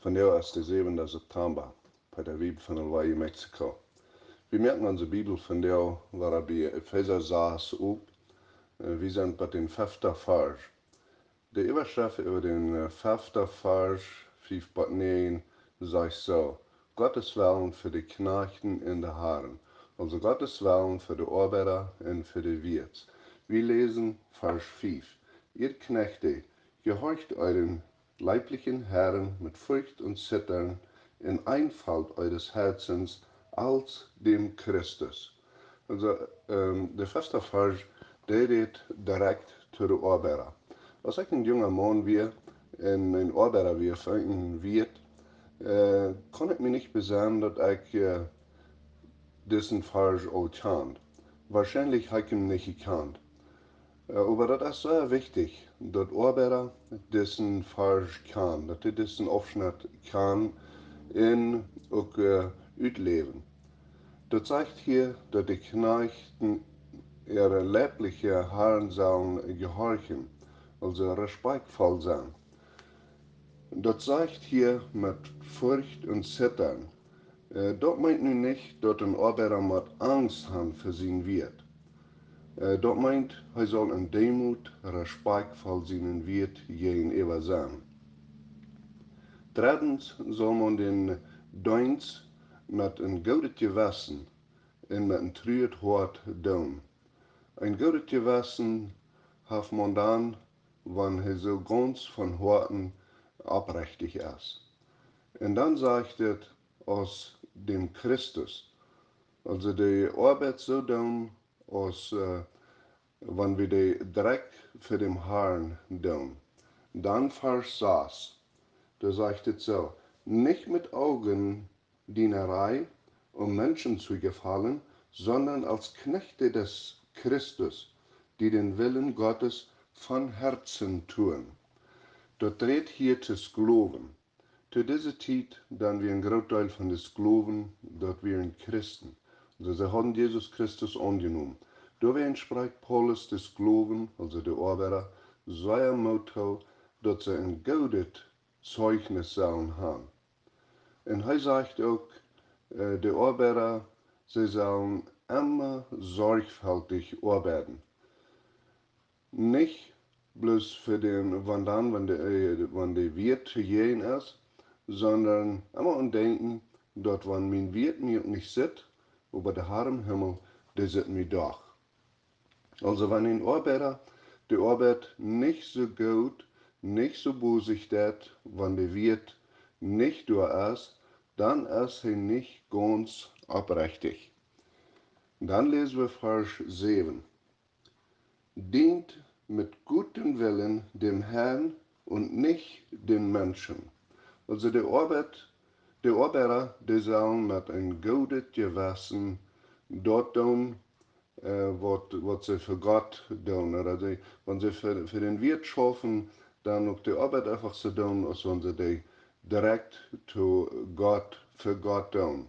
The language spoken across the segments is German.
Vandaar is de 7 September bei der Bibel von Hawaii, Mexiko. Wir merken unsere Bibel von der, waar bij Epheser 6 op. Wir sind bei den 5. Vers. De Überschrift über den 5. Vers, 5,9, sagt so: Gottes Willen für die Knechten in der Herren. Also Gottes Willen für die Arbeiter und für die Wirts. Wir lesen Vers 5. Ihr Knechte, gehorcht euren leiblichen Herren mit Furcht und Zittern in Einfalt eures Herzens als dem Christus. Also der 5. Vers, der redet direkt zu den Arbeiter. Als ik een jonge man weer en een arbeider weer van wird, kon ik me niet besagen dat ik diesen Vers auch kan. Wahrscheinlich habe ich ihn nicht gekannt. Aber das ist sehr wichtig, dass Arbeiter diesen Vers kann, dass die diesen Aufschnitt kann und auch ausleben. Das zeigt hier, dass die Knechten ihre leibliche Herren sollen gehorchen, also respektvoll sein. Das sagt hier mit Furcht und Zittern. Das meint nun nicht, dass ein Arbeiter mit Angst haben für sein Wirt. Das meint, er soll in Demut respektvoll seinen Wirt gegenüber sein. Drittens soll man den Dienst mit einem guten Gewissen und mit einem treuen Hart tun. Ein gutes Gewissen hat man dann, wenn er so ganz von Herzen aufrichtig ist. Und dann sagt es aus dem Christus. Also die Arbeit so tun, als wenn wir die direkt für den Herrn tun. Dann Vers 6, da sagt es so: Nicht mit Augendienerei, um Menschen zu gefallen, sondern als Knechte des Christus, die den Willen Gottes von Herzen tun. Das dreht hier zu Sklaven. Zu dieser Zeit, dann wir ein Großteil von den Sklaven, dort wir Christen. Also sie haben Jesus Christus angenommen. Da entspricht Paulus den Sklaven, also die Arbeiter, sein Motto, dass sie ein gutes Zeugnis sollen haben. Und er sagt auch, die Arbeiter, sie sollen immer sorgfältig arbeiten. Nicht bloß für den, wenn der Wirt zu gehen ist, sondern immer an denken, dass wenn mein Wirt mir nicht sitzt, aber der Herr im Himmel, der sitzt mir doch. Also wenn ein Arbeiter die Arbeit nicht so gut, nicht so besichtigt, wenn der Wirt nicht da ist, dann ist er nicht ganz aufrichtig. Dann lesen wir Vers 7. Dient mit gutem Willen dem Herrn und nicht den Menschen. Also die Arbeiter, die sollen mit einem guten Gewissen dort tun, was sie für Gott tun. Oder wenn sie für den Wirt schaffen, dann auch die Arbeit einfach so tun, als wenn sie die direkt für Gott tun.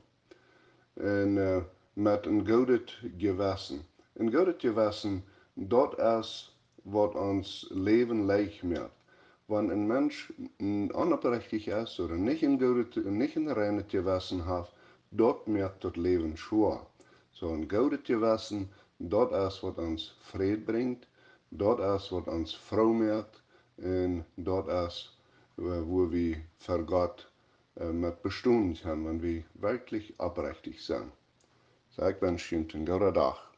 Und mit einem guten Gewissen. Ein gutes Gewissen, dort ist, was uns Leben leicht macht. Wenn ein Mensch unaufrichtig ist oder nicht ein reines Gewissen hat, dort macht das Leben schwer. So ein gutes Gewissen, dort ist, was uns Friede bringt, dort ist, was uns froh macht, und dort ist, wo wir für Gott mit bestehen können, wenn wir wirklich aufrichtig sind. So, ich wünsche Ihnen einen guten Tag.